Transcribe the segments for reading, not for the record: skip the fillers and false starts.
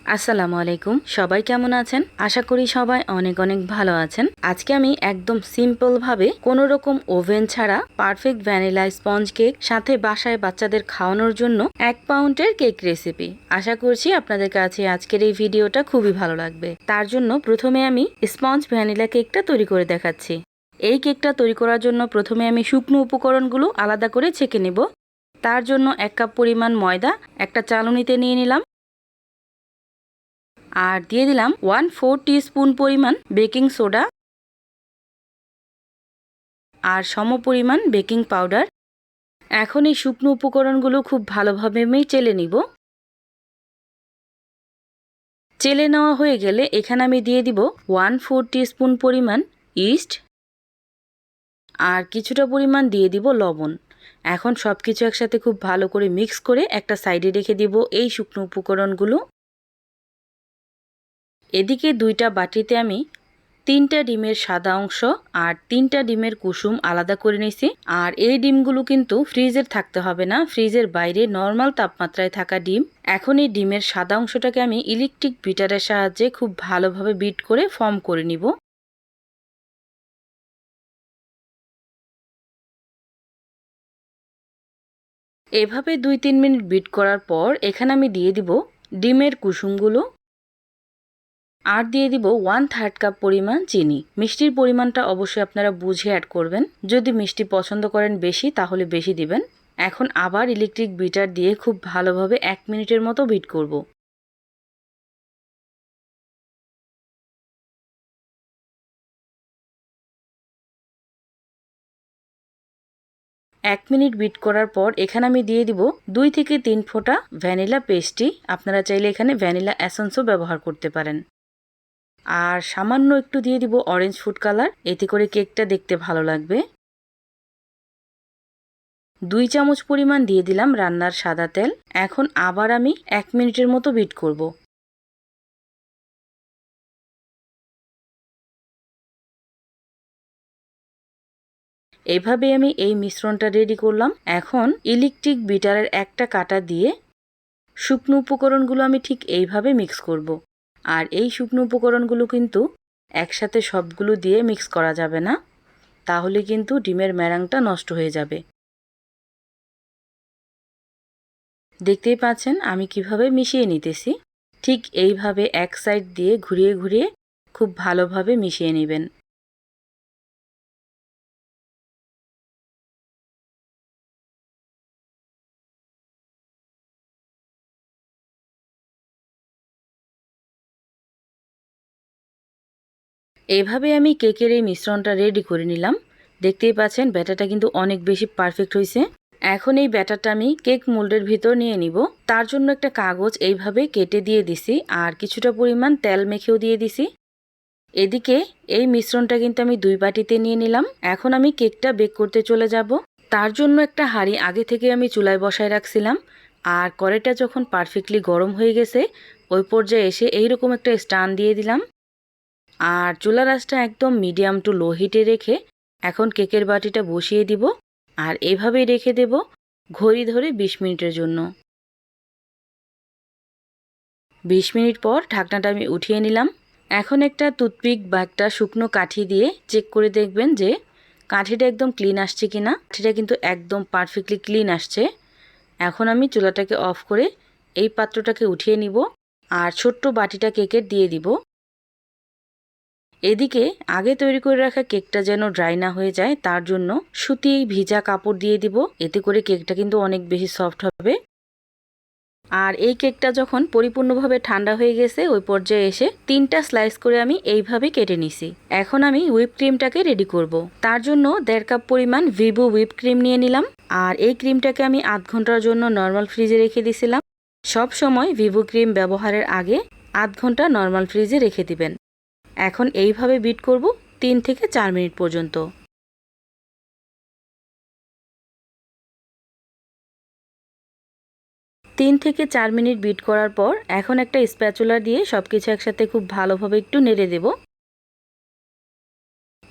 আসসালামু আলাইকুম। সবাই কেমন আছেন? আশা করি সবাই অনেক অনেক ভালো আছেন। আজকে আমি একদম সিম্পল ভাবে কোনো রকম ওভেন ছাড়া পারফেক্ট ভ্যানিলা স্পঞ্জ কেক সাথে বাসায় বাচ্চাদের খাওয়ানোর জন্য 1 পাউন্ডের কেক রেসিপি। আশা করছি আপনাদের কাছে আজকের এই ভিডিওটা খুবই ভালো লাগবে। তার জন্য প্রথমে আমি স্পঞ্জ ভ্যানিলা কেকটা তৈরি করে দেখাচ্ছি। এই কেকটা তৈরি করার জন্য প্রথমে আমি শুকনো উপকরণগুলো আলাদা করে ছেঁকে নেব। তার জন্য 1 কাপ পরিমাণ ময়দা একটা চালনিতে নিয়ে নিলাম। আর দিয়ে দিলাম 1/4 টিস্পুন পরিমাণ বেকিং সোডা আর সমপরিমাণ বেকিং পাউডার। এখন এই শুকনো উপকরণগুলো খুব ভালোভাবে আমি চেলে নিব। চেলে নেওয়া হয়ে গেলে এখানে আমি দিয়ে দিব 1/4 টিস্পুন পরিমাণ ইস্ট আর কিছুটা পরিমাণ দিয়ে দিব লবণ। এখন সব কিছু একসাথে খুব ভালো করে মিক্স করে একটা সাইডে রেখে দিব এই শুকনো উপকরণগুলো। এদিকে 2টা বাটিতে আমি 3টা ডিমের সাদা অংশ আর 3টা ডিমের কুসুম আলাদা করে নিয়েছি। আর এই ডিমগুলো কিন্তু ফ্রিজের থাকতে হবে না, ফ্রিজের বাইরে নর্মাল তাপমাত্রায় থাকা ডিম। এখন এই ডিমের সাদা অংশটাকে আমি ইলেকট্রিক বিটারের সাহায্যে খুব ভালোভাবে বিট করে ফর্ম করে নিব। এভাবে 2-3 মিনিট বিট করার পর এখানে আমি দিয়ে দিব ডিমের কুসুমগুলো আর দিয়ে দিব 1/3 কাপ পরিমাণ চিনি। মিষ্টির পরিমাণটা অবশ্যই আপনারা বুঝে অ্যাড করবেন। যদি মিষ্টি পছন্দ করেন বেশি তাহলে বেশি দিবেন। এখন আবার ইলেকট্রিক বিটার দিয়ে খুব ভালোভাবে 1 মিনিটের মতো বিট করব। এক মিনিট বিট করার পর এখানে আমি দিয়ে দিব 2 থেকে 3 ফোঁটা ভ্যানিলা পেস্ট্রি। আপনারা চাইলে এখানে ভ্যানিলা এসেন্সও ব্যবহার করতে পারেন। আর সামান্য একটু দিয়ে দিব অরেঞ্জ ফুড কালার, এতে করে কেকটা দেখতে ভালো লাগবে। 2 চামচ পরিমাণ দিয়ে দিলাম রান্নার সাদা তেল। এখন আবার আমি 1 মিনিটের মতো বিট করব। এভাবে আমি এই মিশ্রণটা রেডি করলাম। এখন ইলেকট্রিক বিটারের একটা কাঁটা দিয়ে শুকনো উপকরণগুলো আমি ঠিক এইভাবে মিক্স করব। আর এই শুকনো উপকরণগুলো কিন্তু একসাথে সবগুলো দিয়ে মিক্স করা যাবে না, তাহলে কিন্তু ডিমের ম্যারাংটা নষ্ট হয়ে যাবে। দেখতেই পাচ্ছেন আমি কিভাবে মিশিয়ে নিতেছি। ঠিক এইভাবে এক সাইড দিয়ে ঘুরিয়ে ঘুরিয়ে খুব ভালোভাবে মিশিয়ে নেবেন। এভাবে আমি কেকের এই মিশ্রণটা রেডি করে নিলাম। দেখতেই পাচ্ছেন ব্যাটারটা কিন্তু অনেক বেশি পারফেক্ট হয়েছে। এখন এই ব্যাটারটা আমি কেক মোল্ডের ভিতর নিয়ে নিব। তার জন্য একটা কাগজ এইভাবে কেটে দিয়ে দিছি আর কিছুটা পরিমাণ তেল মেখেও দিয়ে দিছি। এদিকে এই মিশ্রণটা কিন্তু আমি 2 বাটিতে নিয়ে নিলাম। এখন আমি কেকটা বেক করতে চলে যাব। তার জন্য একটা হাঁড়ি আগে থেকে আমি চুলায় বসায় রাখছিলাম। আর কড়াইটা যখন পারফেক্টলি গরম হয়ে গেছে ওই পর্যায়ে এসে এইরকম একটা স্ট্যান্ড দিয়ে দিলাম। আর চুলার আঁচটা একদম মিডিয়াম টু লো হিটে রেখে এখন কেকের বাটিটা বসিয়ে দিব আর এভাবেই রেখে দেব ঘড়ি ধরে 20 মিনিটের জন্য। 20 মিনিট পর ঢাকনাটা আমি উঠিয়ে নিলাম। এখন একটা টুথপিক বা একটা শুকনো কাঠি দিয়ে চেক করে দেখবেন যে কাঠিটা একদম ক্লিন আসছে কিনা। কাঠিটা কিন্তু একদম পারফেক্টলি ক্লিন আসছে। এখন আমি চুলাটাকে অফ করে এই পাত্রটাকে উঠিয়ে নিব আর ছোট্ট বাটিটা কেকের দিয়ে দিব। এদিকে আগে তৈরি করে রাখা কেকটা যেন ড্রাই না হয়ে যায় তার জন্য সুতি ভিজা কাপড় দিয়ে দিব। এতে করে কেকটা কিন্তু অনেক বেশি সফট হবে। আর এই কেকটা যখন পরিপূর্ণভাবে ঠান্ডা হয়ে গেছে ওই পর্যায়ে এসে 3টা স্লাইস করে আমি এইভাবে কেটে নিছি। এখন আমি হুইপ ক্রিমটাকে রেডি করব। তার জন্য 1.5 কাপ পরিমাণ ভিভো হুইপ ক্রিম নিয়ে নিলাম। আর এই ক্রিমটাকে আমি আধ ঘন্টার জন্য নর্মাল ফ্রিজে রেখে দিয়েছিলাম। সব সময় ভিভো ক্রিম ব্যবহারের আগে আধ ঘন্টা নর্মাল ফ্রিজে রেখে দিবেন। এখন এইভাবে বিট করব 3 থেকে 4 মিনিট পর্যন্ত। 3 থেকে 4 মিনিট বিট করার পর এখন একটা স্প্যাচুলা দিয়ে সবকিছু একসাথে খুব ভালোভাবে একটু নেড়ে দেব।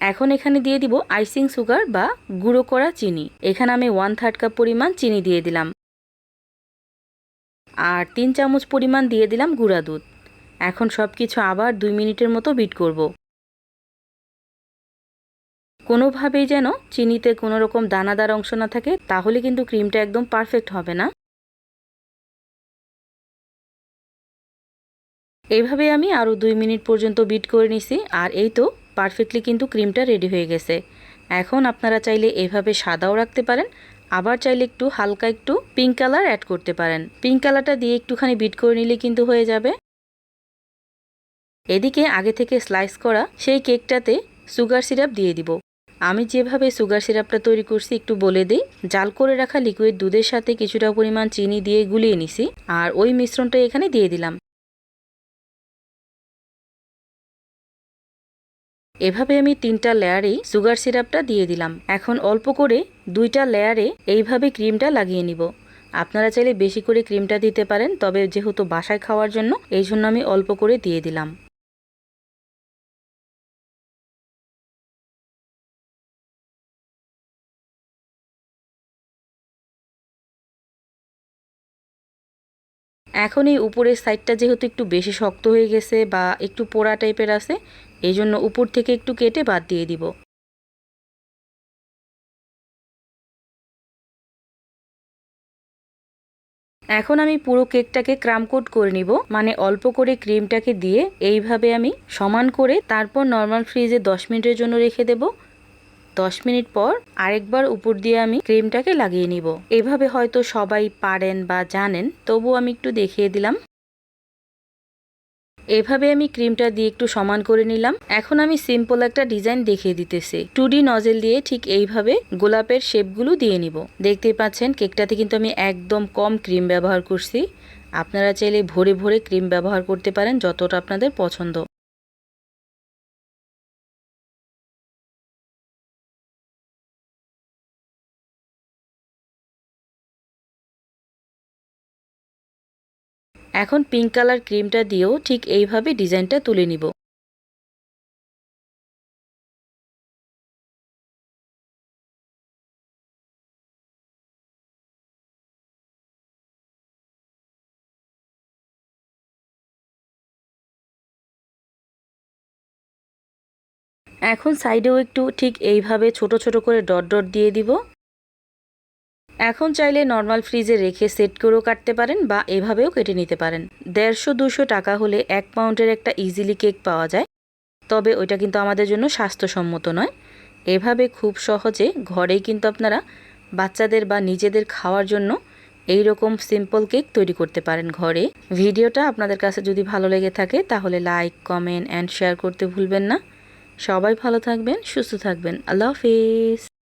এখন এখানে দিয়ে দিব আইসিং সুগার বা গুঁড়ো করা চিনি। এখানে আমি 1/3 কাপ পরিমাণ চিনি দিয়ে দিলাম আর 3 চামচ পরিমাণ দিয়ে দিলাম গুঁড়া দুধ। এখন সব কিছু আবার 2 মিনিটের মতো বিট করব। কোনোভাবেই যেন চিনিতে কোনো রকম দানাদার অংশ না থাকে, তাহলে কিন্তু ক্রিমটা একদম পারফেক্ট হবে না। এইভাবে আমি আরও 2 মিনিট পর্যন্ত বিট করে নিছি। আর এই তো পারফেক্টলি কিন্তু ক্রিমটা রেডি হয়ে গেছে। এখন আপনারা চাইলে এভাবে সাদাও রাখতে পারেন, আবার চাইলে একটু হালকা একটু পিঙ্ক কালার অ্যাড করতে পারেন। পিঙ্ক কালারটা দিয়ে একটুখানি বিট করে নিলে কিন্তু হয়ে যাবে। এদিকে আগে থেকে স্লাইস করা সেই কেকটাতে সুগার সিরাপ দিয়ে দিব। আমি যেভাবে সুগার সিরাপটা তৈরি করছি একটু বলে দিই। জাল করে রাখা লিকুইড দুধের সাথে কিছুটা পরিমাণ চিনি দিয়ে গুলিয়ে নিছি, আর ওই মিশ্রণটা এখানে দিয়ে দিলাম। এভাবে আমি 3টা লেয়ারেই সুগার সিরাপটা দিয়ে দিলাম। এখন অল্প করে 2টা লেয়ারে এইভাবে ক্রিমটা লাগিয়ে নিব। আপনারা চাইলে বেশি করে ক্রিমটা দিতে পারেন, তবে যেহেতু বাসায় খাওয়ার জন্য এই জন্য আমি অল্প করে দিয়ে দিলাম। এখন এই উপরের সাইডটা যেহেতু একটু বেশি শক্ত হয়ে গেছে বা একটু পোড়া টাইপের আছে, এই জন্য উপর থেকে একটু কেটে বাদ দিয়ে দিব। এখন আমি পুরো কেকটাকে ক্রাম কোট করে নিব, মানে অল্প করে ক্রিমটাকে দিয়ে এইভাবে আমি সমান করে তারপর নর্মাল ফ্রিজে 10 মিনিটের জন্য রেখে দেব। 10 মিনিট পর আরেকবার উপর দিয়ে আমি ক্রিমটাকে লাগিয়ে নিব। এভাবে হয়তো সবাই পারেন বা জানেন, তবু আমি একটু দেখিয়ে দিলাম। এভাবে আমি ক্রিমটা দিয়ে একটু সমান করে নিলাম। এখন আমি সিম্পল একটা ডিজাইন দেখিয়ে দিতেছি। 2D নজেল দিয়ে ঠিক এইভাবে গোলাপের শেপগুলো দিয়ে নিব। দেখতেই পাচ্ছেন কেকটাতে কিন্তু আমি একদম কম ক্রিম ব্যবহার করছি। আপনারা চাইলে ভরে ভরে ক্রিম ব্যবহার করতে পারেন, যতটা আপনাদের পছন্দ। এখন পিঙ্ক কালার ক্রিমটা দিয়েও ঠিক এইভাবে ডিজাইনটা তুলে নিব। এখন সাইডেও একটু ঠিক এইভাবে ছোট ছোট করে ডট ডট দিয়ে দিব। এখন চাইলে নর্মাল ফ্রিজে রেখে সেট করেও কাটতে পারেন বা এভাবেও কেটে নিতে পারেন। 150-200 টাকা হলে 1 পাউন্ডের একটা ইজিলি কেক পাওয়া যায়, তবে ওইটা কিন্তু আমাদের জন্য স্বাস্থ্যসম্মত নয়। এভাবে খুব সহজে ঘরেই কিন্তু আপনারা বাচ্চাদের বা নিজেদের খাওয়ার জন্য এই রকম সিম্পল কেক তৈরি করতে পারেন ঘরে। ভিডিওটা আপনাদের কাছে যদি ভালো লেগে থাকে তাহলে লাইক, কমেন্ট অ্যান্ড শেয়ার করতে ভুলবেন না। সবাই ভালো থাকবেন, সুস্থ থাকবেন। আল্লাহ হাফিজ।